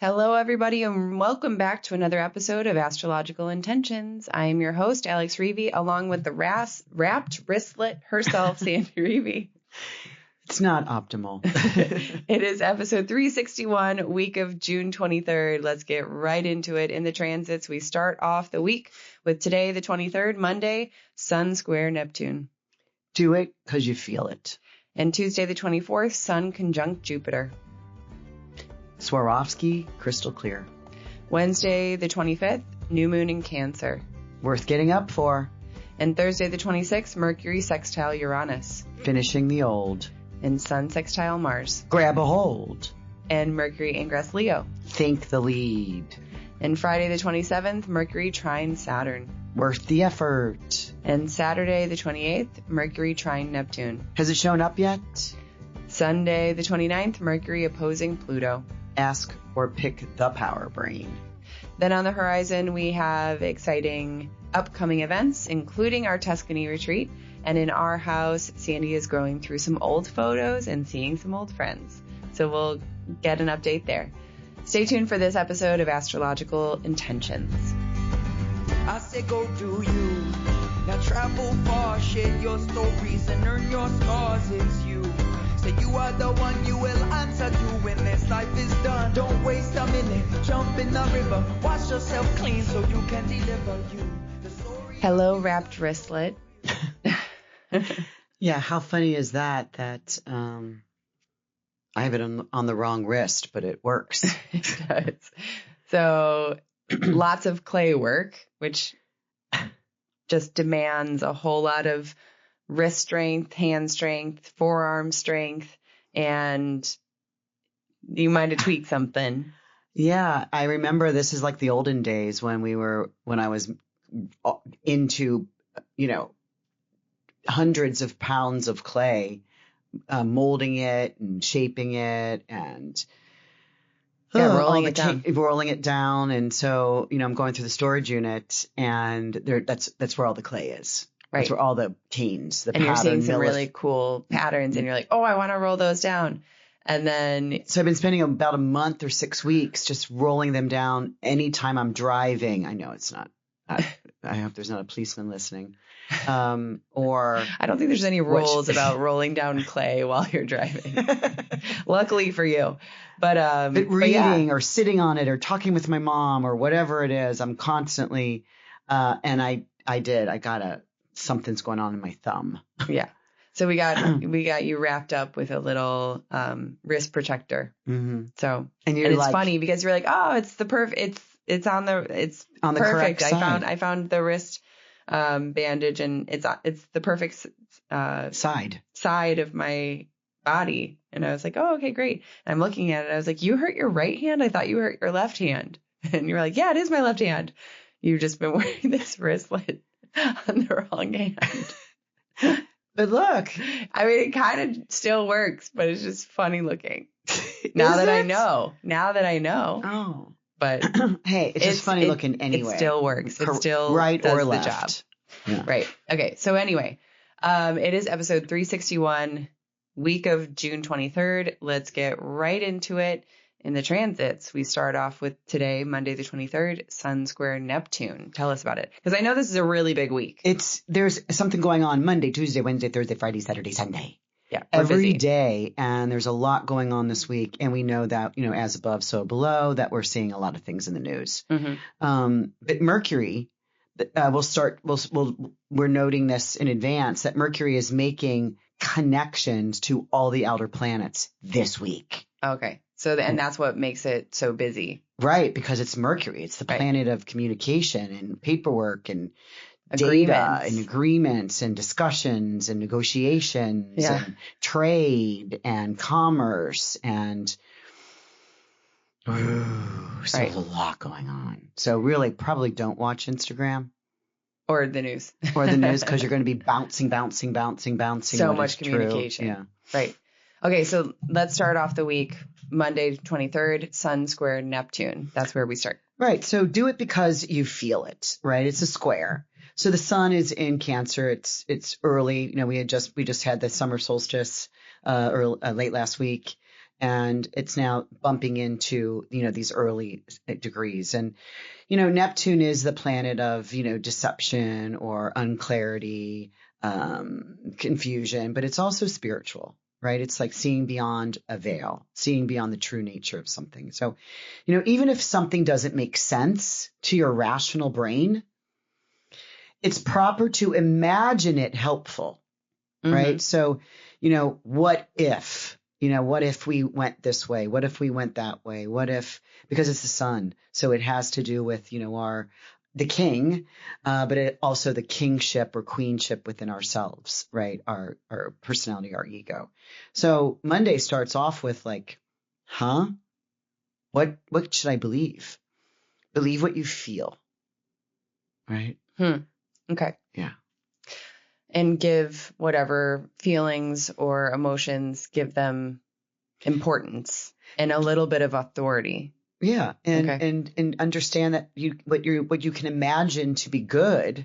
Hello, everybody, and welcome back to another episode of Astrological Intentions. I am your host, Alex Reevy, along with the wrapped wristlet herself, Sandy Reevy. It's not optimal. It is episode 361, week of June 23rd. Let's get right into it. In the transits, we start off the week with today, the 23rd, Monday, Sun square Neptune. Do it because you feel it. And Tuesday, the 24th, Sun conjunct Jupiter. Swarovski-Crystal-Clear. Wednesday, the 25th, new moon in Cancer. Worth getting up for. And Thursday, the 26th, Mercury sextile Uranus. Finishing the old. And Sun sextile Mars. Grab a hold. And Mercury ingress Leo. Think the lead. And Friday, the 27th, Mercury trine Saturn. Worth the effort. And Saturday, the 28th, Mercury trine Neptune. Has it shown up yet? Sunday, the 29th, Mercury opposing Pluto. Ask or pick the power brain. Then on the horizon, we have exciting upcoming events, including our Tuscany retreat. And in our house, Sandy is going through some old photos and seeing some old friends. So we'll get an update there. Stay tuned for this episode of Astrological Intentions. I say go do you. Now travel far, share your stories and earn your scars. It's you. Say you are the one you will answer to when this life is done. Don't waste a minute, jump in the river, wash yourself clean so you can deliver you. Hello, wrapped wristlet. Yeah, how funny is that? That I have it on the wrong wrist, but it works. It does. So lots of clay work, which just demands a whole lot of wrist strength, hand strength, forearm strength, and you might have tweaked something. Yeah, I remember this is like the olden days when I was into, hundreds of pounds of clay, molding it and shaping it and rolling it down. And so, I'm going through the storage unit and that's where all the clay is. Right. That's where all the canes, the and pattern. You're seeing some really cool patterns and you're like, oh, I want to roll those down. And then. So I've been spending about a month or 6 weeks just rolling them down anytime I'm driving. I know it's not. I hope there's not a policeman listening. Or I don't think there's any rules about rolling down clay while you're driving. Luckily for you. But reading or sitting on it or talking with my mom or whatever it is, I'm constantly and something's going on in my thumb. Yeah. So we got you wrapped up with a little wrist protector. Mm-hmm. So and it's funny because you're like, oh, it's on the perfect. Correct side. I found the wrist bandage and it's the perfect side of my body. And I was like, oh, okay, great. And I'm looking at it. I was like, you hurt your right hand? I thought you hurt your left hand. And you were like, yeah, it is my left hand. You've just been wearing this wristlet on the wrong hand. But look, I mean, it kind of still works, but it's just funny looking. Now that I know. Oh. But hey, it's just funny looking anyway. It still works. It still right does or left. The job. Yeah. Right. Okay. So anyway, it is episode 361, week of June 23rd. Let's get right into it. In the transits, we start off with today, Monday the 23rd, Sun square Neptune. Tell us about it. Because I know this is a really big week. There's something going on Monday, Tuesday, Wednesday, Thursday, Friday, Saturday, Sunday. Yeah. Every day. And there's a lot going on this week. And we know that, as above, so below, that we're seeing a lot of things in the news. Mm-hmm. But Mercury, we're noting this in advance, that Mercury is making connections to all the outer planets this week. Okay. So, and that's what makes it so busy. Right. Because it's Mercury. It's the planet of communication and paperwork and data and agreements and discussions and negotiations and trade and commerce and there's a lot going on. So really probably don't watch Instagram. Or the news. Because you're going to be bouncing. So much communication. Yeah. Right. Okay. So let's start off the week. Monday, 23rd, Sun square Neptune. That's where we start. Right. So do it because you feel it, right? It's a square. So the sun is in Cancer. It's early. We just had the summer solstice late last week. and it's now bumping into, these early degrees. And, Neptune is the planet of, deception or unclarity, confusion, but it's also spiritual, right? It's like seeing beyond a veil, seeing beyond the true nature of something. So, even if something doesn't make sense to your rational brain, it's proper to imagine it helpful, right? So, what if, what if we went this way? What if we went that way? What if, because it's the sun. So it has to do with, the king, but also the kingship or queenship within ourselves, right? Our personality, our ego. So Monday starts off with like, what should I believe? Believe what you feel, right? Okay. Yeah. And give whatever feelings or emotions, give them importance and a little bit of authority. Yeah. And understand that what you can imagine to be good,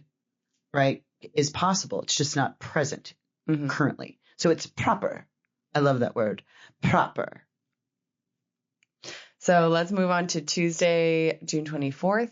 right, is possible. It's just not present currently. So it's proper. I love that word. Proper. So let's move on to Tuesday, June 24th.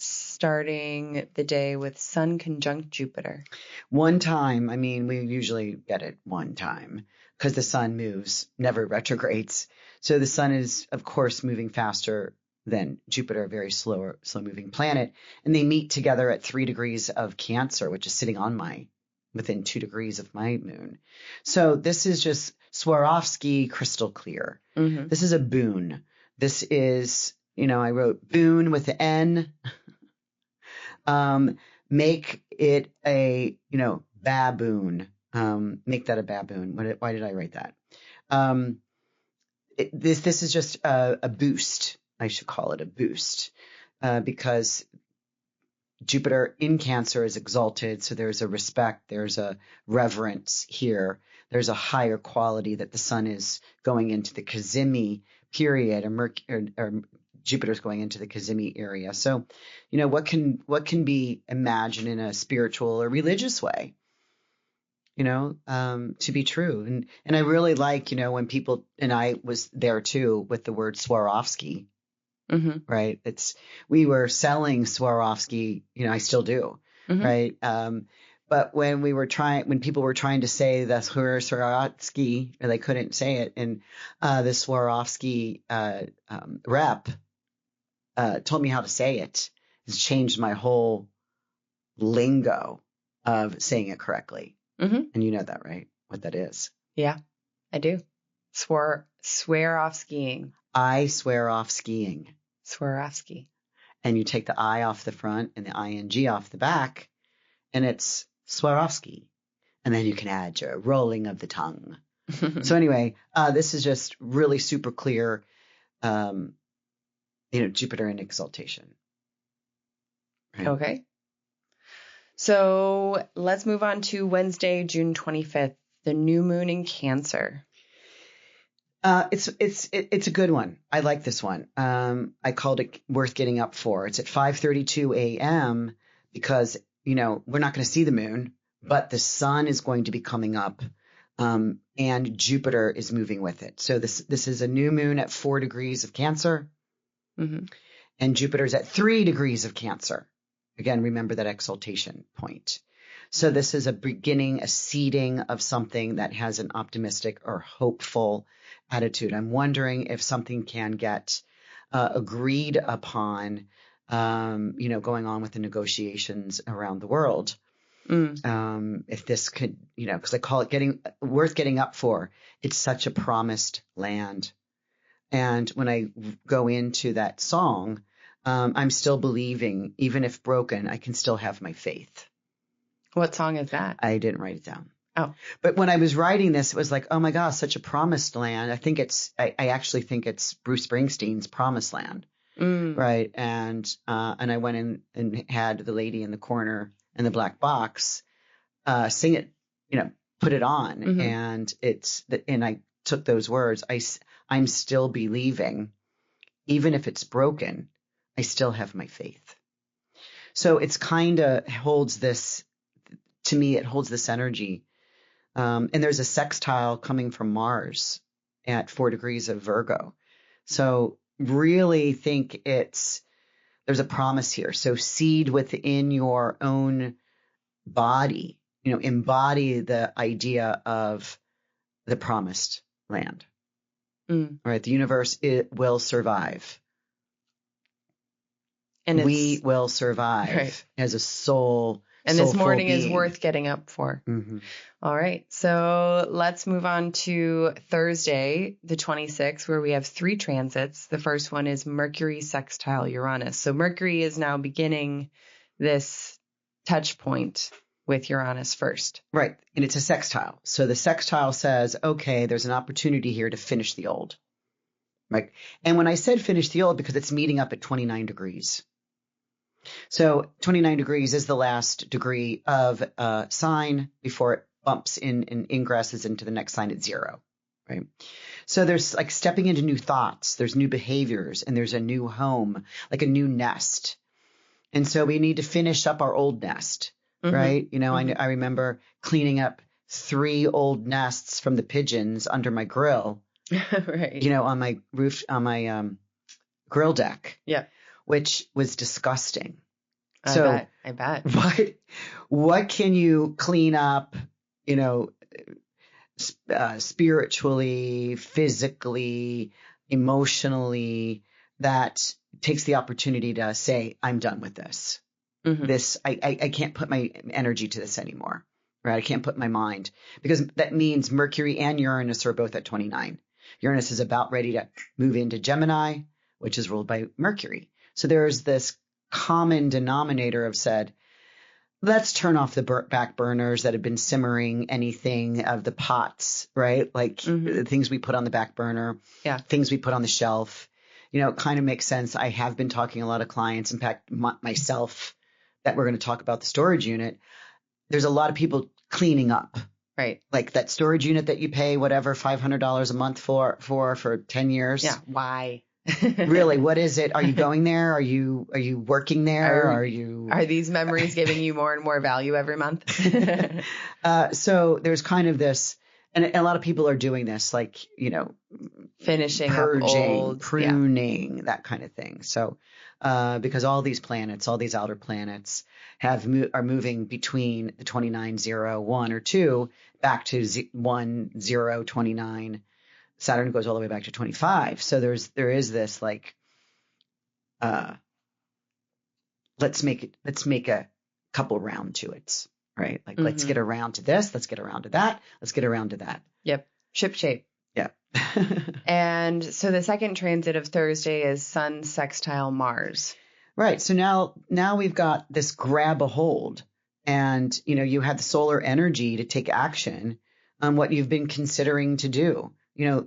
Starting the day with Sun conjunct Jupiter. One time, I mean, we usually get it one time because the sun moves, never retrogrades. So the sun is, of course, moving faster than Jupiter, a very slow moving planet. And they meet together at 3 degrees of Cancer, which is sitting on within 2 degrees of my moon. So this is just Swarovski-Crystal-Clear. This is a boon. This is, I wrote boon with the N. Make it a, baboon. Make that a baboon. Why did I write that? This is just a boost. I should call it a boost, because Jupiter in Cancer is exalted. So there's a respect, there's a reverence here. There's a higher quality that the sun is going into the Cazimi period, or Jupiter's going into the Cazimi area. So, what can be imagined in a spiritual or religious way, to be true. And I really like, when people, and I was there too with the word Swarovski, right? We were selling Swarovski, I still do, right? But when people were trying to say the Swarovski, or they couldn't say it, and the Swarovski rep told me how to say it. It's changed my whole lingo of saying it correctly. And you know that, right? What that is. Yeah, I do. Swear off skiing. I swear off skiing. Swarovski. And you take the I off the front and the ing off the back, and it's Swarovski. And then you can add your rolling of the tongue. So anyway, this is just really super clear. Jupiter in exaltation. Right? Okay. So let's move on to Wednesday, June 25th, the new moon in Cancer. It's a good one. I like this one. I called it worth getting up for. It's at 5:32 a.m. because, we're not going to see the moon, but the sun is going to be coming up, and Jupiter is moving with it. So this is a new moon at 4 degrees of Cancer. And Jupiter's at 3 degrees of Cancer. Again, remember that exaltation point. So this is a beginning, a seeding of something that has an optimistic or hopeful attitude. I'm wondering if something can get agreed upon, going on with the negotiations around the world. If this could, because I call it worth getting up for. It's such a promised land. And when I go into that song, I'm still believing, even if broken, I can still have my faith. What song is that? I didn't write it down. Oh. But when I was writing this, it was like, oh my gosh, such a promised land. I actually think it's Bruce Springsteen's Promised Land. Right. And I went in and had the lady in the corner in the black box sing it, put it on. And and I took those words. I'm still believing, even if it's broken, I still have my faith. So it's kind of holds this, to me, it holds this energy. And there's a sextile coming from Mars at 4 degrees of Virgo. So really think there's a promise here. So seed within your own body, embody the idea of the promised land. Right? The universe, it will survive. And we will survive as a soul. And this morning is worth getting up for. All right. So let's move on to Thursday, the 26th, where we have 3 transits. The first one is Mercury sextile Uranus. So Mercury is now beginning this touch point with Uranus first. Right. And it's a sextile. So the sextile says, okay, there's an opportunity here to finish the old. Right. And when I said finish the old, because it's meeting up at 29 degrees. So 29 degrees is the last degree of a sign before it bumps in and ingresses into the next sign at 0. Right. So there's like stepping into new thoughts. There's new behaviors, and there's a new home, like a new nest. And so we need to finish up our old nest. Right. I remember cleaning up 3 old nests from the pigeons under my grill. Right. On my roof, on my grill deck. Yeah. Which was disgusting. I bet. What can you clean up, spiritually, physically, emotionally, that takes the opportunity to say, I'm done with this. This, I can't put my energy to this anymore. Right? I can't put my mind, because that means Mercury and Uranus are both at 29. Uranus is about ready to move into Gemini, which is ruled by Mercury. So there's this common denominator of said, let's turn off the back burners that have been simmering, anything of the pots, right? Like the things we put on the back burner, things we put on the shelf. It kind of makes sense. I have been talking to a lot of clients, in fact, myself, that we're going to talk about the storage unit. There's a lot of people cleaning up. Right. Like that storage unit that you pay whatever $500 a month for 10 years. Yeah. Why? Really, what is it? Are you going there? Are you working there? Are these memories giving you more and more value every month? So there's kind of this, and a lot of people are doing this, like, finishing purging, up old, pruning, that kind of thing. So because all these planets, all these outer planets are moving between the 29, 0, 1 or 2 back to 1, 0, 29. Saturn goes all the way back to 25. So there is this like, let's make a couple round to it, right? Like, let's get around to this. Let's get around to that. Let's get around to that. Yep. Ship shape. Yeah. And so the second transit of Thursday is Sun sextile Mars. Right. So now we've got this grab a hold, and, you have the solar energy to take action on what you've been considering to do.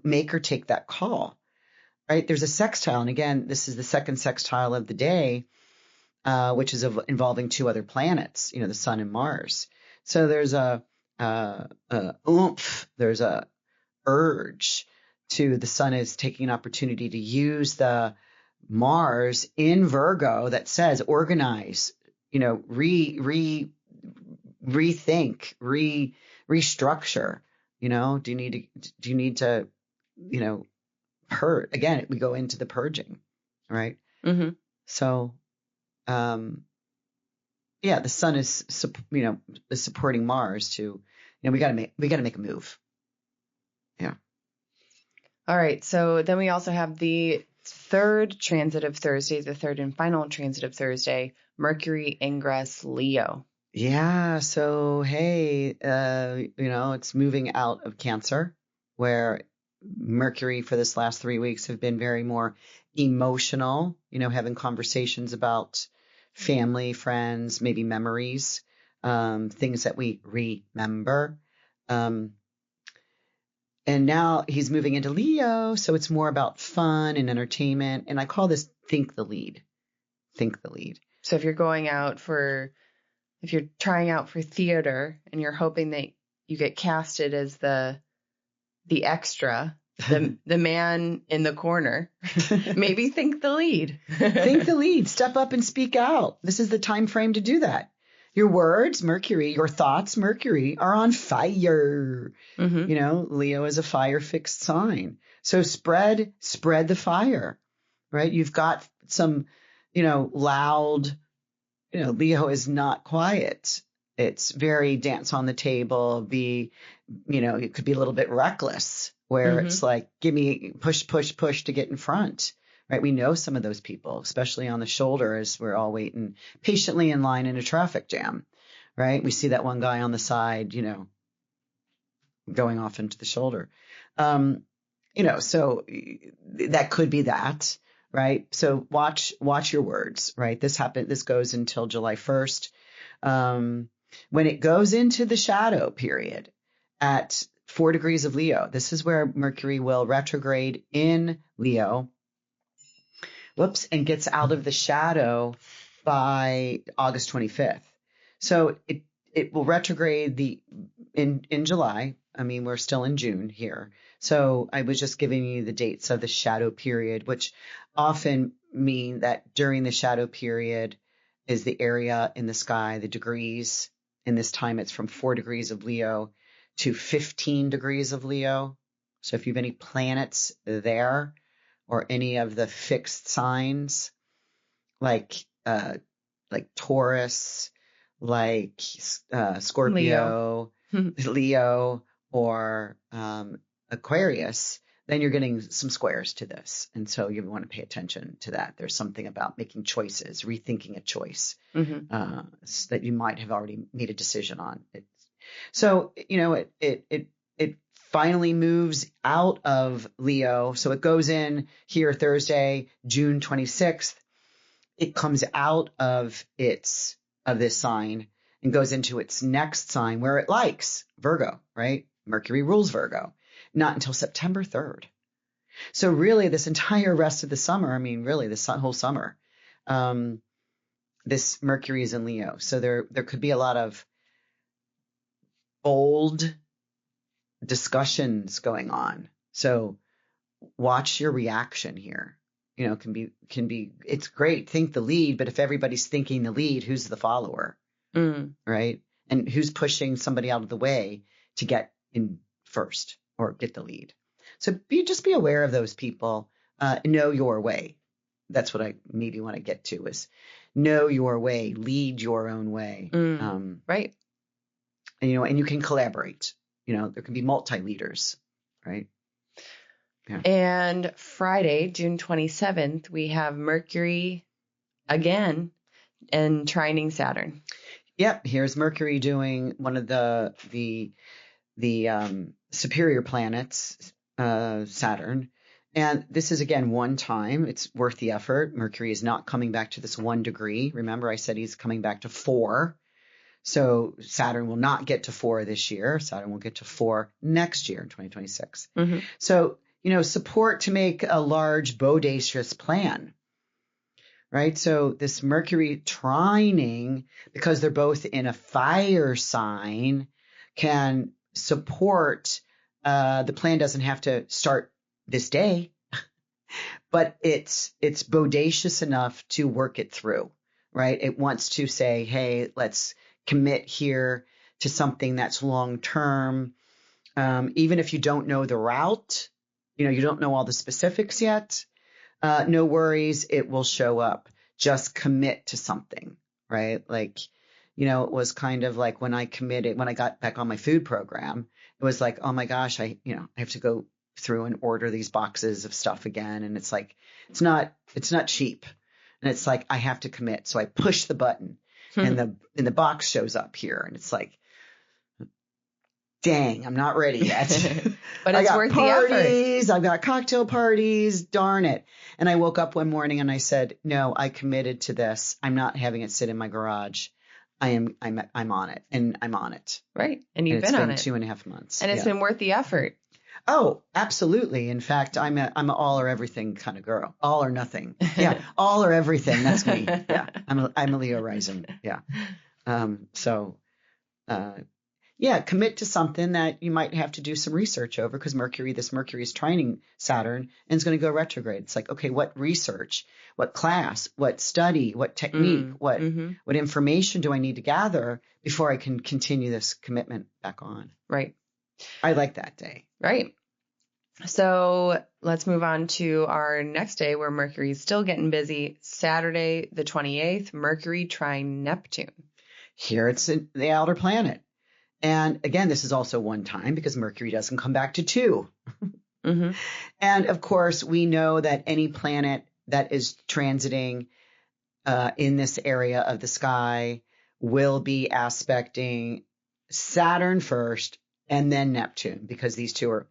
Make or take that call, right? There's a sextile. And again, this is the second sextile of the day, which is involving 2 other planets, the Sun and Mars. So there's a oomph, there's a urge to the Sun is taking an opportunity to use the Mars in Virgo that says organize, rethink, restructure. Do you need to, purge? Again, we go into the purging, right? So, the Sun is, is supporting Mars to, we got to make a move. Yeah. All right. So then we also have the third transit of Thursday, the third and final transit of Thursday, Mercury ingress Leo. Yeah. So, hey, it's moving out of Cancer, where Mercury for this last 3 weeks have been very more emotional, having conversations about family, friends, maybe memories, things that we remember. And now he's moving into Leo, so it's more about fun and entertainment. And I call this think the lead. Think the lead. So if you're trying out for theater and you're hoping that you get casted as the extra, the man in the corner, maybe think the lead. Think the lead. Step up and speak out. This is the time frame to do that. Your words, Mercury, your thoughts, Mercury, are on fire. Leo is a fire fixed sign. So spread the fire, right? You've got some, loud, Leo is not quiet. It's very dance on the table, it could be a little bit reckless where it's like, give me push to get in front, right? We know some of those people, especially on the shoulder as we're all waiting patiently in line in a traffic jam, right? We see that one guy on the side, going off into the shoulder. So that could be that, right? So watch your words, right? This goes until July 1st. When it goes into the shadow period at 4 degrees of Leo, this is where Mercury will retrograde in Leo, and gets out of the shadow by August 25th. So it will retrograde in July. I mean, we're still in June here. So I was just giving you the dates of the shadow period, which often mean that during the shadow period is the area in the sky, the degrees. In this time, it's from 4 degrees of Leo to 15 degrees of Leo. So if you have any planets there or any of the fixed signs, like Taurus, like Scorpio, Leo or Aquarius, then you're getting some squares to this. And so you want to pay attention to that. There's something about making choices, rethinking a choice that you might have already made a decision on. It finally moves out of Leo. So it goes in here Thursday, June 26th. It comes out of this sign and goes into its next sign where it likes, Virgo, right? Mercury rules Virgo, not until September 3rd. So really this entire rest of the summer, really this whole summer, this Mercury is in Leo. So there could be a lot of bold discussions going on. So watch your reaction here. Can be, it's great. Think the lead, but if everybody's thinking the lead, who's the follower? Right? And who's pushing somebody out of the way to get in first or get the lead? So just be aware of those people. Know your way. That's what I maybe want to get to is know your way, lead your own way. Right. And you can collaborate. There can be multi-leaders, right? Yeah. And Friday, June 27th, we have Mercury again and trining Saturn. Yep. Here's Mercury doing one of the superior planets, Saturn. And this is, again, one time. It's worth the effort. Mercury is not coming back to this 1 degree. Remember, I said he's coming back to 4. So Saturn will not get to 4 this year. Saturn will get to 4 next year in 2026. So, support to make a large, bodacious plan, right? So this Mercury trining, because they're both in a fire sign, can support, the plan doesn't have to start this day, but it's bodacious enough to work it through, right? It wants to say, hey, let's commit here to something that's long term. Even if you don't know the route, you don't know all the specifics yet, no worries, it will show up. Just commit to something, right? Like, it was kind of like when I got back on my food program, it was like, oh my gosh, I have to go through and order these boxes of stuff again. And it's like, it's not cheap. And it's like, I have to commit. So I push the button and the box shows up here. And it's like, dang, I'm not ready yet. But it's worth the effort. I've got cocktail parties. Darn it. And I woke up one morning and I said, no, I committed to this. I'm not having it sit in my garage. I'm on it, and I'm on it. Right. And you've been on it. It's been 2.5 months. And it's been worth the effort. Oh, absolutely. In fact, I'm an all or everything kind of girl. All or nothing. Yeah. All or everything. That's me. Yeah. I'm a Leo rising. Yeah. Commit to something that you might have to do some research over, because this Mercury is trining Saturn and it's going to go retrograde. It's like, okay, what research, what class, what study, what technique, what information do I need to gather before I can continue this commitment back on? Right. I like that day. Right. So let's move on to our next day where Mercury is still getting busy. Saturday, the 28th, Mercury trine Neptune. Here it's in the outer planet. And again, this is also one time because Mercury doesn't come back to 2. Mm-hmm. And of course, we know that any planet that is transiting in this area of the sky will be aspecting Saturn first and then Neptune, because these two are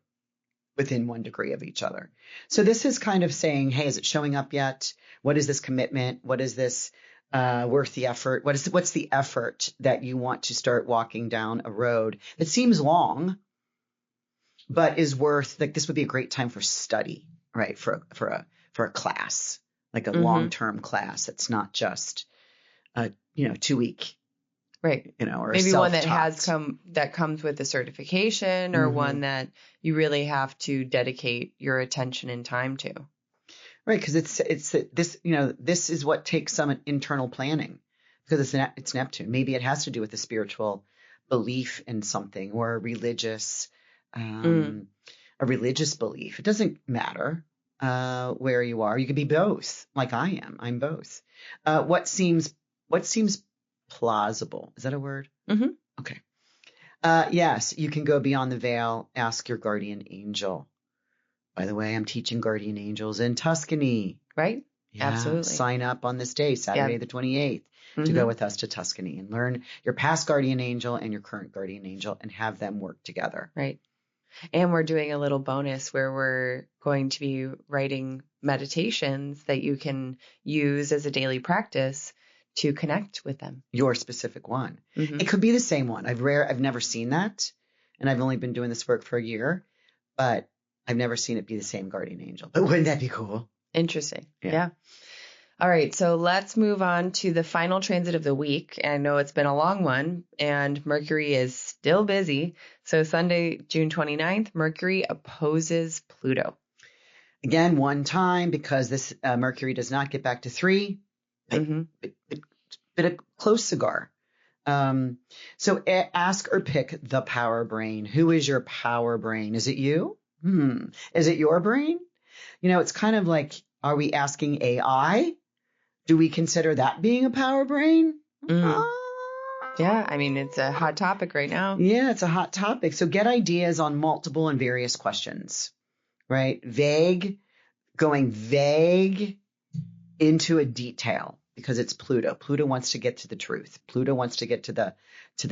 within 1 degree of each other. So this is kind of saying, hey, is it showing up yet? What is this commitment? What is this worth the effort? What's the effort that you want to start walking down a road that seems long, but is worth, like, this would be a great time for study, right? For a class, like a long-term class. It's not just a 2-week, right? Or maybe one that comes with a certification, or one that you really have to dedicate your attention and time to. Right, because it's this, this is what takes some internal planning, because it's Neptune. Maybe it has to do with a spiritual belief in something, or a religious belief. It doesn't matter where you are. You could be both, like I am. I'm both. What seems plausible. Is that a word? Mm-hmm. Okay. Yes, you can go beyond the veil. Ask your guardian angel. By the way, I'm teaching guardian angels in Tuscany. Right? Yeah, absolutely. Sign up on this day, Saturday the 28th, to go with us to Tuscany and learn your past guardian angel and your current guardian angel and have them work together. Right. And we're doing a little bonus where we're going to be writing meditations that you can use as a daily practice to connect with them. Your specific one. Mm-hmm. It could be the same one. I've never seen that. And I've only been doing this work for a year, but I've never seen it be the same guardian angel. But wouldn't that be cool? Interesting. Yeah. All right. So let's move on to the final transit of the week. And I know it's been a long one, and Mercury is still busy. So Sunday, June 29th, Mercury opposes Pluto. Again, one time, because this Mercury does not get back to 3, but a close cigar. So ask or pick the power brain. Who is your power brain? Is it you? Is it your brain? It's kind of like, are we asking AI? Do we consider that being a power brain? Yeah, I mean, it's a hot topic right now. Yeah, it's a hot topic. So get ideas on multiple and various questions, right? Going vague into a detail, because it's Pluto. Pluto wants to get to the truth. Pluto wants to get to the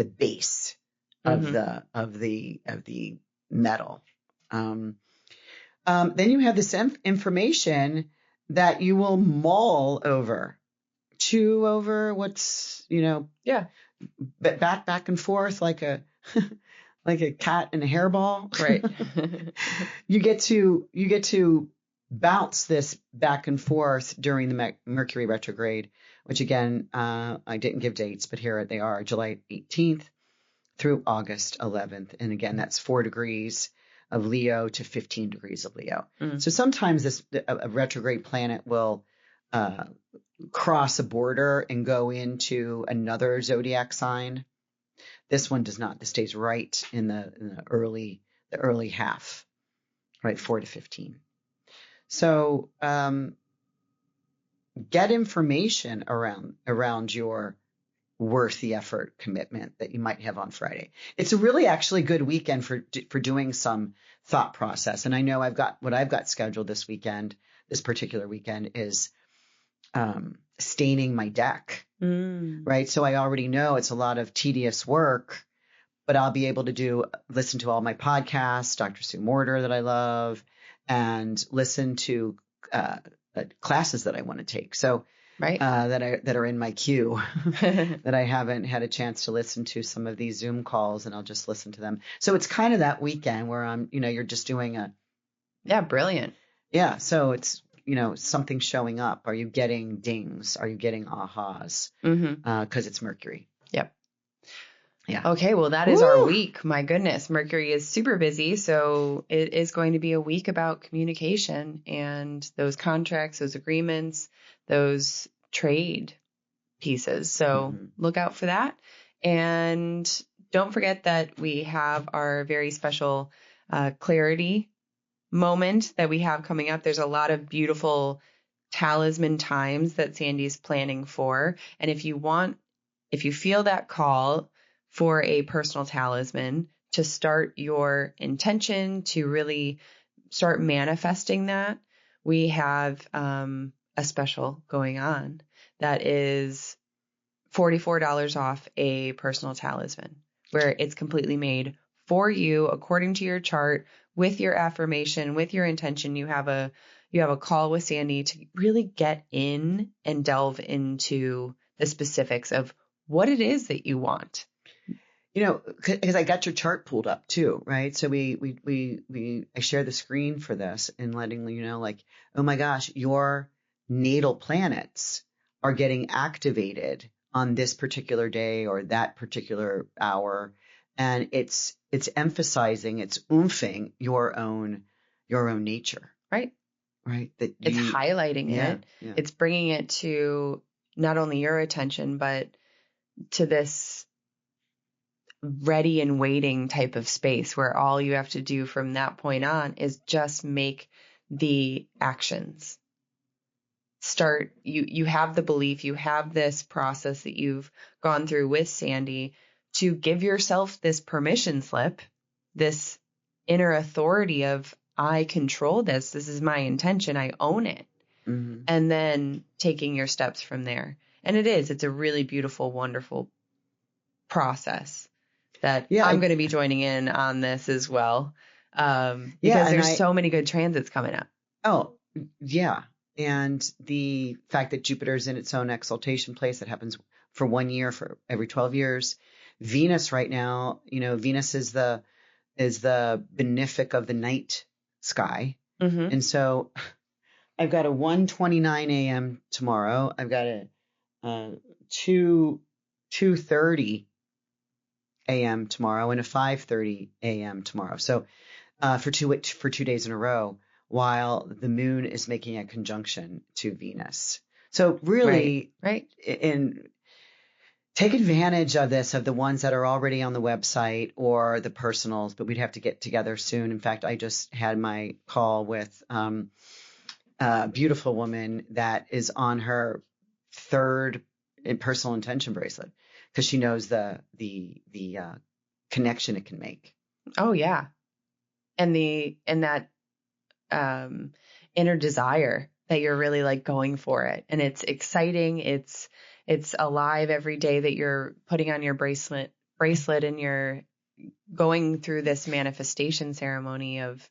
base of the metal. Then you have this information that you will mull over, chew over, what's, back and forth like a cat and a hairball. Right. You get to bounce this back and forth during the Mercury retrograde, which again, I didn't give dates, but here they are, July 18th through August 11th. And again, that's 4 degrees of Leo to 15 degrees of Leo. So sometimes a retrograde planet will cross a border and go into another zodiac sign. This one does not. This stays right in the early half, right, 4 to 15. So get information around your worth the effort commitment that you might have on Friday. It's a really actually good weekend for doing some thought process. And I know I've got scheduled this particular weekend is staining my deck, right? So I already know it's a lot of tedious work, but I'll be able to listen to all my podcasts, Dr. Sue Morter that I love, and listen to classes that I want to take. So right. That are in my queue that I haven't had a chance to listen to some of these Zoom calls, and I'll just listen to them. So it's kind of that weekend where you're just doing brilliant. Yeah. So it's, something showing up. Are you getting dings? Are you getting ahas? Because it's Mercury. Yep. Yeah. Okay. Well, that is our week. My goodness. Mercury is super busy. So it is going to be a week about communication and those contracts, those agreements, those trade pieces. So look out for that. And don't forget that we have our very special clarity moment that we have coming up, there's a lot of beautiful talisman times that Sandy's planning for. And if you feel that call for a personal talisman, to start your intention, to really start manifesting that, we have a special going on that is $44 off a personal talisman, where it's completely made for you according to your chart, with your affirmation, with your intention. You have a call with Sandy to really get in and delve into the specifics of what it is that you want. You know, because I got your chart pulled up too, right? So I share the screen for this and letting you know, like, oh my gosh, your natal planets are getting activated on this particular day or that particular hour, and it's emphasizing, it's oomping your own nature, right? That it's highlighting it. Yeah. It's bringing it to not only your attention, but to this ready and waiting type of space where all you have to do from that point on is just make the actions. Start, you have the belief, you have this process that you've gone through with Sandy to give yourself this permission slip, this inner authority of, I control this. This is my intention. I own it. Mm-hmm. And then taking your steps from there. And it's a really beautiful, wonderful process that I'm going to be joining in on this as well. Because there's so many good transits coming up. Oh, yeah. And the fact that Jupiter is in its own exaltation place, that happens for 1 year for every 12 years. Venus right now, Venus is the benefic of the night sky. Mm-hmm. And so I've got a 1:29 a.m. tomorrow. I've got a 2:30 a.m. tomorrow and a 5:30 a.m. tomorrow. So for 2 days in a row, while the moon is making a conjunction to Venus. So really, right. And take advantage of this, of the ones that are already on the website or the personals, but we'd have to get together soon. In fact, I just had my call with a beautiful woman that is on her third personal intention bracelet, because she knows the connection it can make. Oh yeah. And that inner desire that you're really like going for it. And it's exciting. It's alive every day that you're putting on your bracelet and you're going through this manifestation ceremony of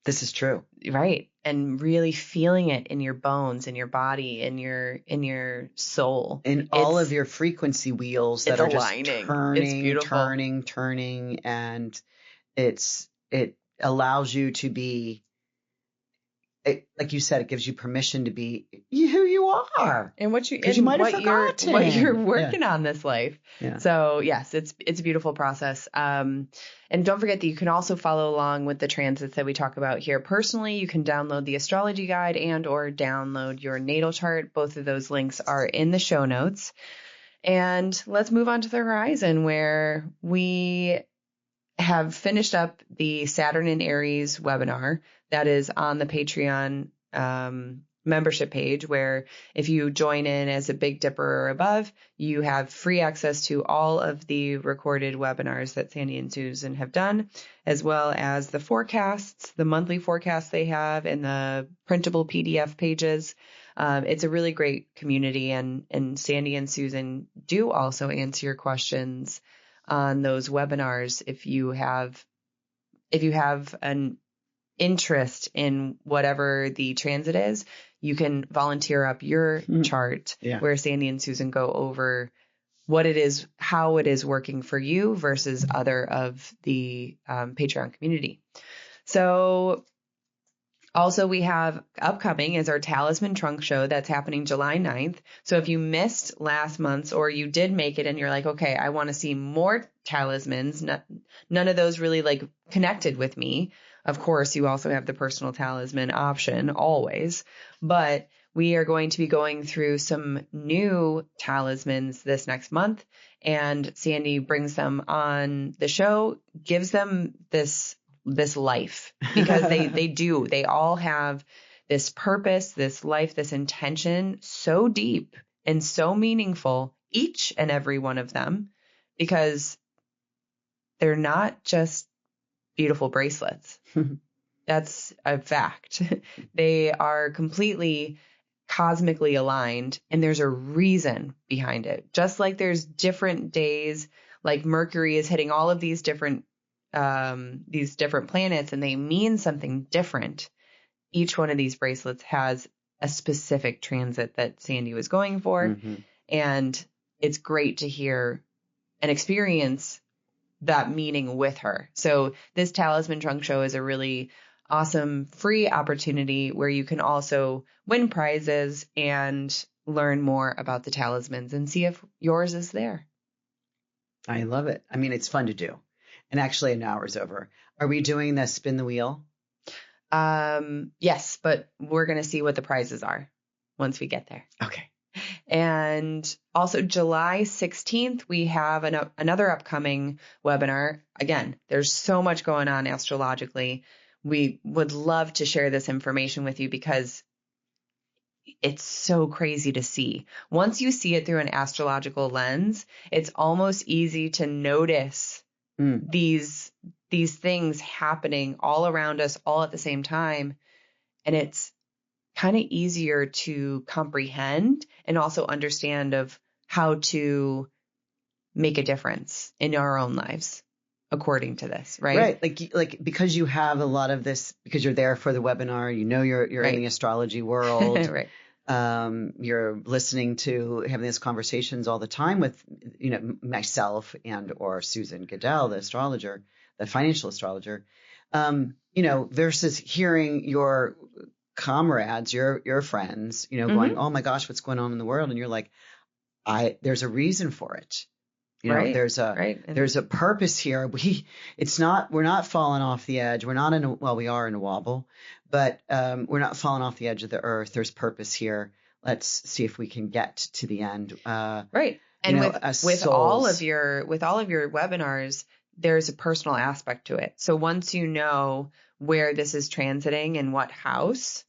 this is true. Right. And really feeling it in your bones, in your body, in your soul. In all of your frequency wheels that are aligning. Just turning. And it allows you to be, like you said, it gives you permission to be who you are and what you might have forgotten what you're working on this life. Yeah. So yes, it's a beautiful process. And don't forget that you can also follow along with the transits that we talk about here. Personally, you can download the astrology guide and or download your natal chart. Both of those links are in the show notes. And let's move on to the horizon, where we have finished up the Saturn and Aries webinar that is on the Patreon membership page, where if you join in as a Big Dipper or above, you have free access to all of the recorded webinars that Sandy and Susan have done, as well as the forecasts, the monthly forecasts they have, and the printable PDF pages. It's a really great community, and Sandy and Susan do also answer your questions on those webinars. If you have an interest in whatever the transit is, you can volunteer up your chart where Sandy and Susan go over what it is, how it is working for you versus other of the Patreon community. So also we have upcoming is our Talisman Trunk Show that's happening July 9th. So if you missed last month's, or you did make it and you're like, okay, I want to see more talismans, none of those really like connected with me. Of course, you also have the personal talisman option always, but we are going to be going through some new talismans this next month, and Sandy brings them on the show, gives them this life, because they all have this purpose, this life, this intention so deep and so meaningful, each and every one of them, because they're not just beautiful bracelets. That's a fact. They are completely cosmically aligned, and there's a reason behind it. Just like there's different days, like Mercury is hitting all of these different planets, and they mean something different. Each one of these bracelets has a specific transit that Sandy was going for. Mm-hmm. And it's great to hear and experience that meaning with her. So this Talisman Trunk Show is a really awesome free opportunity where you can also win prizes and learn more about the talismans and see if yours is there. I love it. I mean, it's fun to do. And actually an hour's over. Are we doing the spin the wheel? Yes, but we're going to see what the prizes are once we get there. Okay. And also July 16th, we have another upcoming webinar. Again, there's so much going on astrologically. We would love to share this information with you because it's so crazy to see. Once you see it through an astrological lens, it's almost easy to notice these things happening all around us all at the same time. And it's kind of easier to comprehend and also understand of how to make a difference in our own lives according to this, right? Right. Like because you have a lot of this, because you're there for the webinar, you're right. In the astrology world. Right. You're listening to having these conversations all the time with, myself and or Susan Goodell, the astrologer, the financial astrologer, versus hearing your comrades, your friends, going, oh my gosh, what's going on in the world? And you're like, there's a reason for it. There's a purpose here. We're not falling off the edge. We're not we are in a wobble, but we're not falling off the edge of the earth. There's purpose here. Let's see if we can get to the end. Right. And with all of your webinars, there's a personal aspect to it. So once you know where this is transiting and what house,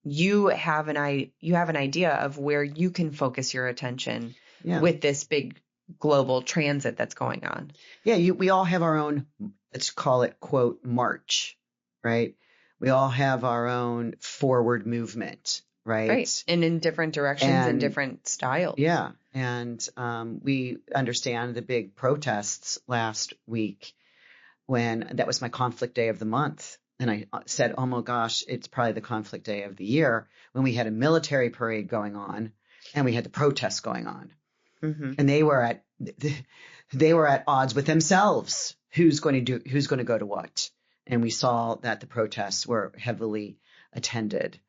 you have an idea of where you can focus your attention with this big global transit that's going on. Yeah, we all have our own, let's call it, quote, march, right? We all have our own forward movement, right? Right, and in different directions and different styles. Yeah, and we understand the big protests last week when that was my conflict day of the month. And I said, oh my gosh, it's probably the conflict day of the year, when we had a military parade going on and we had the protests going on. Mm-hmm. And they were at odds with themselves. Who's going to go to what? And we saw that the protests were heavily attended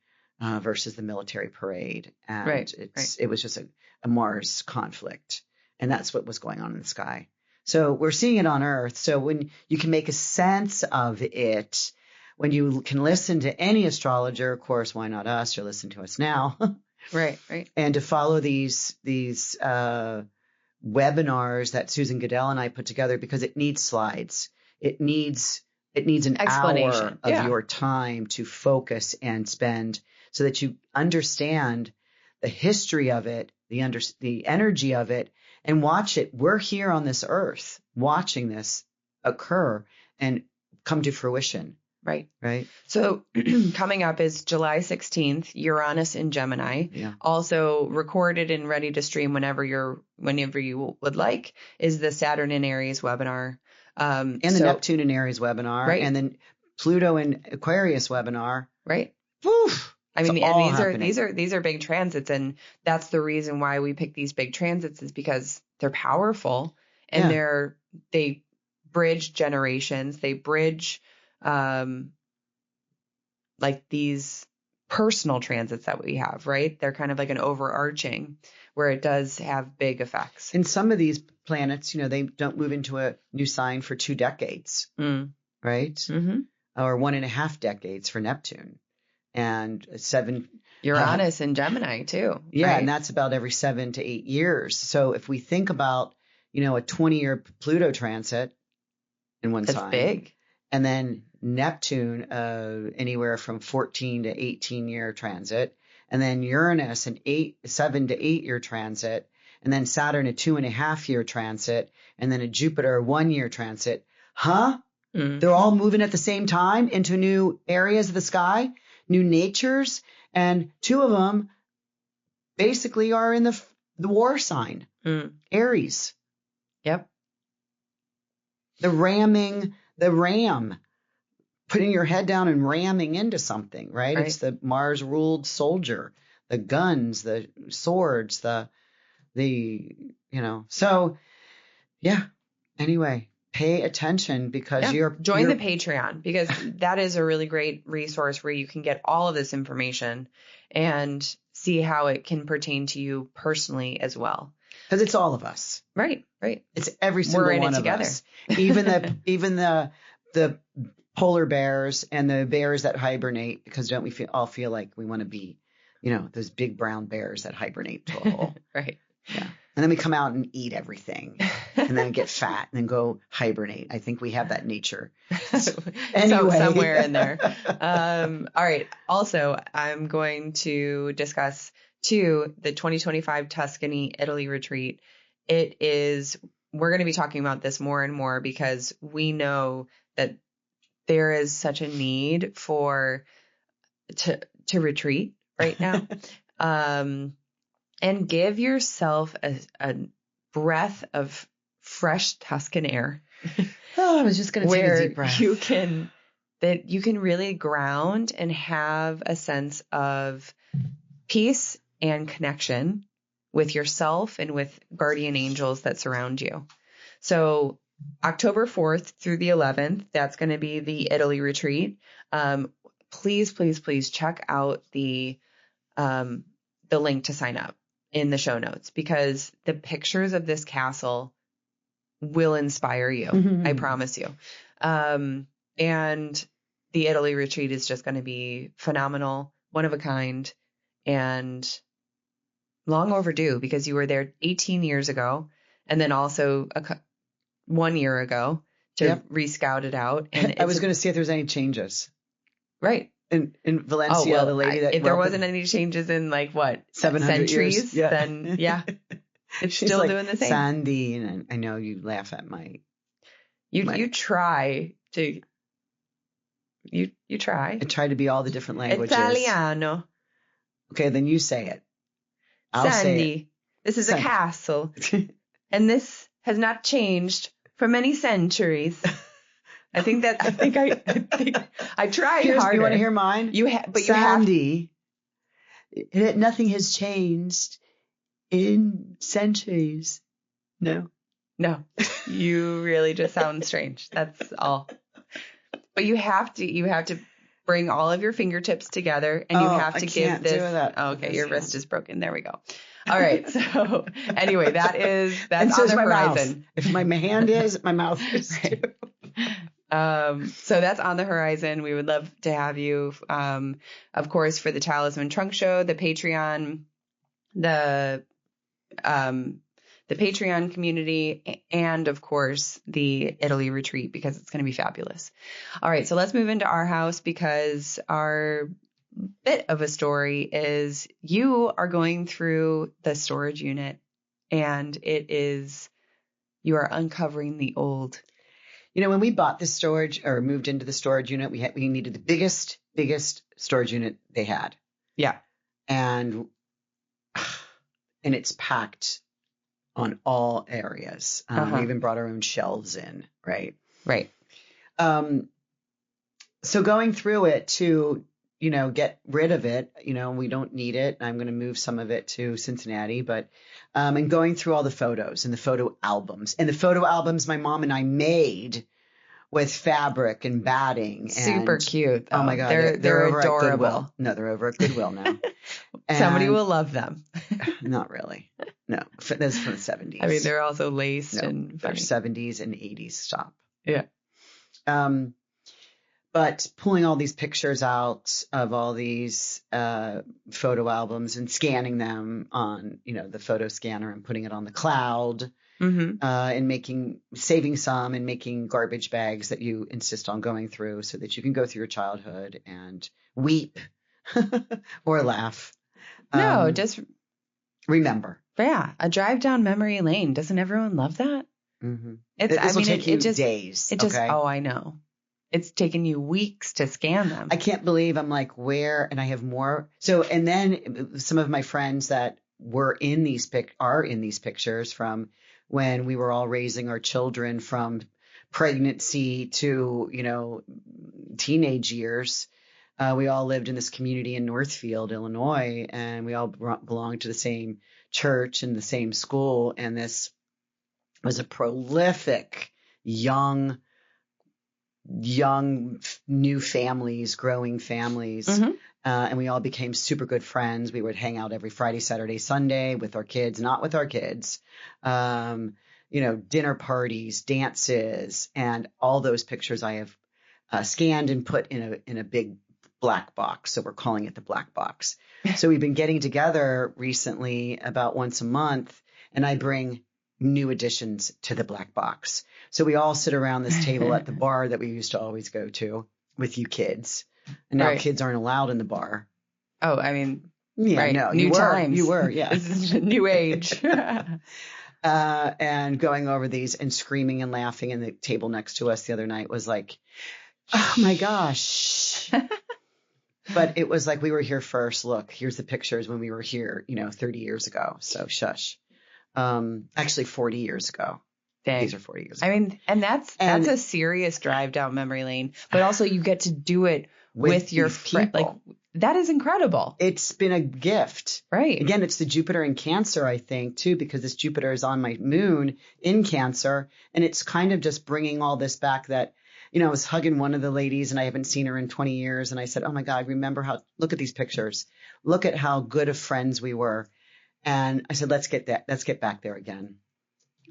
versus the military parade. And it was just a Mars conflict. And that's what was going on in the sky. So we're seeing it on Earth. So when you can make a sense of it, when you can listen to any astrologer, of course, why not us? You'll listen to us now. Right. And to follow these webinars that Susan Goodell and I put together, because it needs slides. It needs an hour of your time to focus and spend so that you understand the history of it, the energy of it, and watch it. We're here on this earth watching this occur and come to fruition. Right. So coming up is July 16th, Uranus in Gemini. Yeah. Also recorded and ready to stream whenever you would like is the Saturn in Aries webinar. And the Neptune in Aries webinar. Right. And then Pluto in Aquarius webinar. Right. Woof. I mean, and these are big transits, and that's the reason why we pick these big transits, is because they're powerful and they bridge generations. They bridge like these personal transits that we have, right? They're kind of like an overarching where it does have big effects. And some of these planets, they don't move into a new sign for 2 decades, right? Mm-hmm. Or 1.5 decades for Neptune, and 7 Uranus in Gemini too. Yeah, right? And that's about every 7 to 8 years. So if we think about, a 20-year Pluto transit, in one That's sign. big. And then Neptune, anywhere from 14 to 18 year transit. And then Uranus, 7 to 8 year transit. And then Saturn, a 2.5 year transit. And then a Jupiter, a 1 year transit. Huh? Mm-hmm. They're all moving at the same time into new areas of the sky, new natures. And 2 of them basically are in the war sign, Aries. Yep. The ram, putting your head down and ramming into something, right? It's the Mars ruled soldier, the guns, the swords, so yeah. Anyway, pay attention because join the Patreon, because that is a really great resource where you can get all of this information and see how it can pertain to you personally as well. Because it's all of us. Right. It's every single one of us. Even the polar bears and the bears that hibernate, because don't we all feel like we want to be, those big brown bears that hibernate to a hole. Right. Yeah. And then we come out and eat everything and then get fat and then go hibernate. I think we have that nature. Anyway. Somewhere in there. All right. Also, I'm going to discuss the 2025 Tuscany, Italy retreat. We're going to be talking about this more and more because we know that there is such a need to retreat right now. And give yourself a breath of fresh Tuscan air. I was just going to take a deep breath. You can really ground and have a sense of peace and connection with yourself and with guardian angels that surround you. So October 4th through the 11th, that's going to be the Italy retreat. Please check out the link to sign up in the show notes, because the pictures of this castle will inspire you. Mm-hmm. I promise you. And the Italy retreat is just going to be phenomenal, one of a kind, and long overdue, because you were there 18 years ago and then also 1 year ago to re-scout it out. And I was going to see if there's any changes. Right. In Valencia, the lady that... If there wasn't any changes in 700 centuries, years. Then it's She's still doing the same. Sandy, and I know you laugh at my... You try to... You try. I try to be all the different languages. Italiano. Okay, then you say it. I'll Sandy, say it. This is a castle, and this has not changed for many centuries. I think I tried harder. You want to hear mine? Sandy, nothing has changed in centuries. No, you really just sound strange. That's all. But you have to bring all of your fingertips together, and you have to give this. Do that. Oh, okay, your wrist is broken. There we go. All right. So anyway, that's on the horizon. Mouth. If my hand is, my mouth is too. So that's on the horizon. We would love to have you, of course, for the Talisman Trunk Show, the Patreon, the Patreon community, and of course the Italy retreat, because it's going to be fabulous. All right. So let's move into our house, because our bit of a story is you are going through the storage unit, and you are uncovering the old. When we bought this storage or moved into the storage unit, we needed the biggest storage unit they had. Yeah. And it's packed on all areas. We even brought our own shelves in, right? Right. So going through it to, get rid of it, we don't need it. I'm going to move some of it to Cincinnati, but, and going through all the photos and the photo albums. And the photo albums my mom and I made with fabric and batting. Super cute. Oh my God. They're over adorable. At Goodwill. No, they're over at Goodwill now. Somebody will love them. Not really. No, those from the 70s. I mean, they're also laced and they're funny. 70s and 80s stop. Yeah. But pulling all these pictures out of all these photo albums and scanning them on, the photo scanner and putting it on the cloud, and saving some and making garbage bags that you insist on going through so that you can go through your childhood and weep or laugh. No, just remember. Yeah, a drive down memory lane. Doesn't everyone love that? Mm-hmm. This will take you days. Oh, I know. It's taken you weeks to scan them. I can't believe I'm like, where? And I have more. So, and then some of my friends that were in these are in these pictures from when we were all raising our children from pregnancy to, teenage years. We all lived in this community in Northfield, Illinois, and we all belonged to the same church and the same school. And this was a prolific, young new families, growing families. Mm-hmm. And we all became super good friends. We would hang out every Friday, Saturday, Sunday with our kids, not with our kids. Dinner parties, dances, and all those pictures I have scanned and put in a big black box. So we're calling it the black box. So we've been getting together recently about once a month, and I bring new additions to the black box. So we all sit around this table at the bar that we used to always go to with you kids. And now kids aren't allowed in the bar. Oh, I mean, yeah, right. No, new times. You were, yeah. This is a new age. And going over these and screaming and laughing. And the table next to us the other night was like, oh my gosh. But it was like, we were here first. Look, here's the pictures when we were here, 30 years ago. So shush. Actually 40 years ago. Dang. These are 40 years ago. I mean, and that's a serious drive down memory lane, but also you get to do it with your friend. Like, that is incredible. It's been a gift. Right. Again, it's the Jupiter in Cancer, I think, too, because this Jupiter is on my moon in Cancer. And it's kind of just bringing all this back that, I was hugging one of the ladies and I haven't seen her in 20 years. And I said, oh my God, look at these pictures. Look at how good of friends we were. And I said, let's get back there again.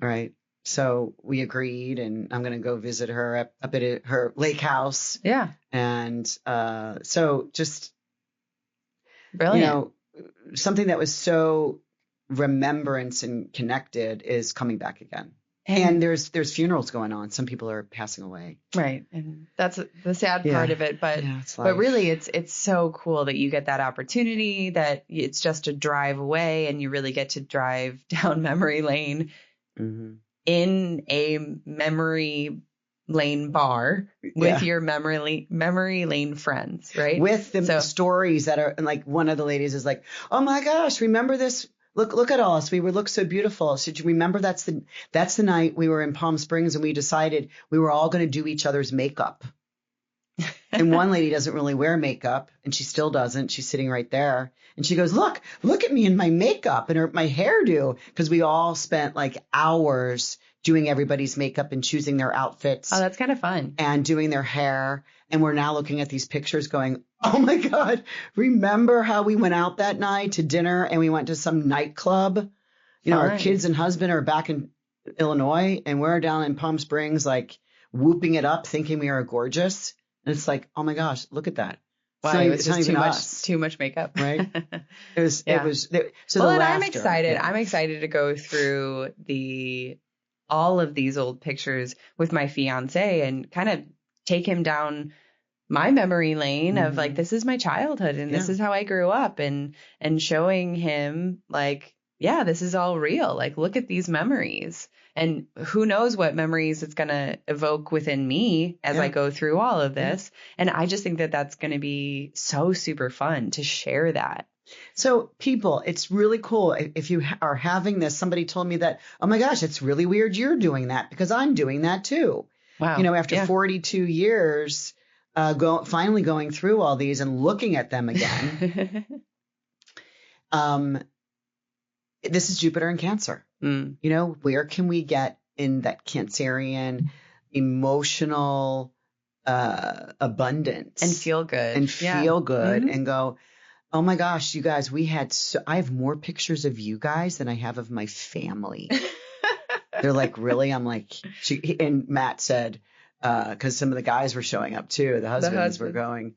All right. So we agreed, and I'm going to go visit her up at her lake house. Yeah. And so just, brilliant. Something that was so remembrance and connected is coming back again. And there's funerals going on. Some people are passing away. Right. And that's the sad part of it. But really, it's so cool that you get that opportunity, that it's just a drive away and you really get to drive down memory lane in a memory lane bar with your memory lane friends, right? With the stories that are, and like one of the ladies is like, oh my gosh, remember this? Look at us. We look so beautiful. So do you remember that's the night we were in Palm Springs and we decided we were all going to do each other's makeup. And one lady doesn't really wear makeup, and she still doesn't. She's sitting right there. And she goes, look at me in my makeup and my hairdo. Because we all spent like hours doing everybody's makeup and choosing their outfits. Oh, that's kind of fun. And doing their hair. And we're now looking at these pictures going, oh my God, remember how we went out that night to dinner and we went to some nightclub? Our kids and husband are back in Illinois and we're down in Palm Springs, like whooping it up, thinking we are gorgeous. And it's like, oh my gosh, look at that. Wow, it was just too much makeup. Right. It was. So well, and I'm excited. Yeah. I'm excited to go through all of these old pictures with my fiance and kind of take him down my memory lane of like, this is my childhood and this is how I grew up, and showing him like, yeah, this is all real. Like, look at these memories, and who knows what memories it's going to evoke within me as I go through all of this. And I just think that that's going to be so super fun to share that. So people, it's really cool. If you are having this, somebody told me that, oh my gosh, it's really weird you're doing that because I'm doing that too. Wow. After 42 years, finally going through all these and looking at them again. This is Jupiter in Cancer. Where can we get in that Cancerian emotional abundance and feel good and go, oh my gosh, you guys, I have more pictures of you guys than I have of my family. They're like, really? I'm like, and Matt said, because some of the guys were showing up too. The husbands were going,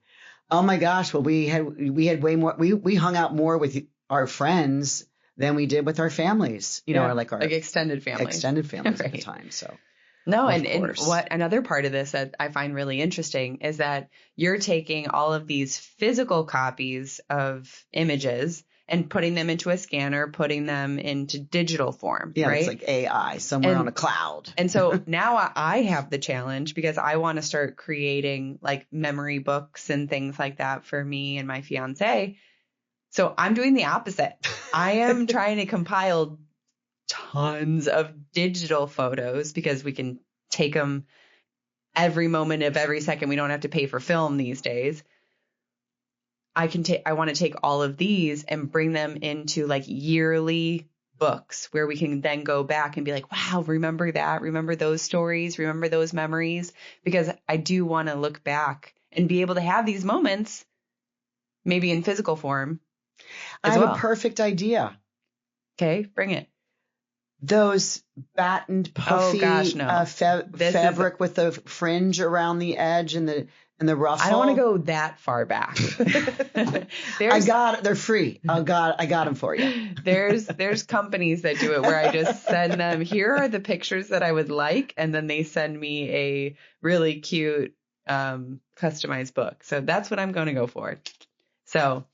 oh my gosh. Well, we had way more. We hung out more with our friends than we did with our families. You know, or like our extended families at the time. So. No, and what another part of this that I find really interesting is that you're taking all of these physical copies of images and putting them into a scanner, putting them into digital form. Yeah, right? It's like AI somewhere on a cloud. And so now I have the challenge because I want to start creating like memory books and things like that for me and my fiance. So I'm doing the opposite. I am trying to compile tons of digital photos because we can take them every moment of every second. We don't have to pay for film these days. I want to take all of these and bring them into like yearly books where we can then go back and be like, wow, remember that? Remember those stories? Remember those memories? Because I do want to look back and be able to have these moments, maybe in physical form. I have a perfect idea. Okay, bring it. Those battened, puffy fabric with the fringe around the edge and the ruffle. I don't want to go that far back. I got it. They're free. I got them for you. There's companies that do it where I just send them, here are the pictures that I would like, and then they send me a really cute customized book. So that's what I'm going to go for. So.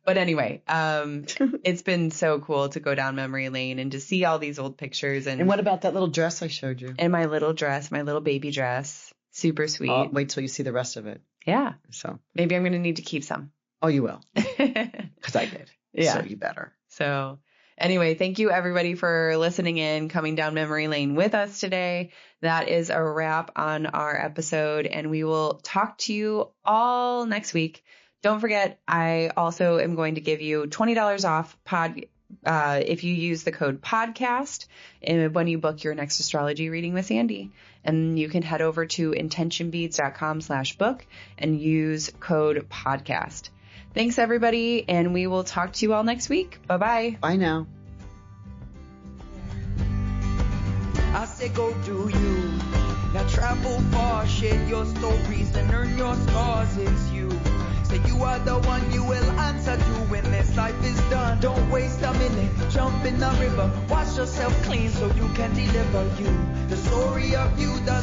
But anyway, it's been so cool to go down memory lane and to see all these old pictures. And what about that little dress I showed you? And my little dress, my little baby dress. Super sweet. I'll wait till you see the rest of it. Yeah. So maybe I'm going to need to keep some. Oh, you will. Because I did. Yeah. So you better. So anyway, thank you everybody for listening in, coming down memory lane with us today. That is a wrap on our episode, and we will talk to you all next week. Don't forget, I also am going to give you $20 off if you use the code podcast when you book your next astrology reading with Sandy. And you can head over to intentionbeads.com/book and use code podcast. Thanks, everybody, and we will talk to you all next week. Bye-bye. Bye now. I say go do you. Now travel far, share your stories and earn your scars. It's you. Say you are the one, you will answer to when this life is done. Don't waste a minute, jump in the river, wash yourself clean so you can deliver you. The story of you, the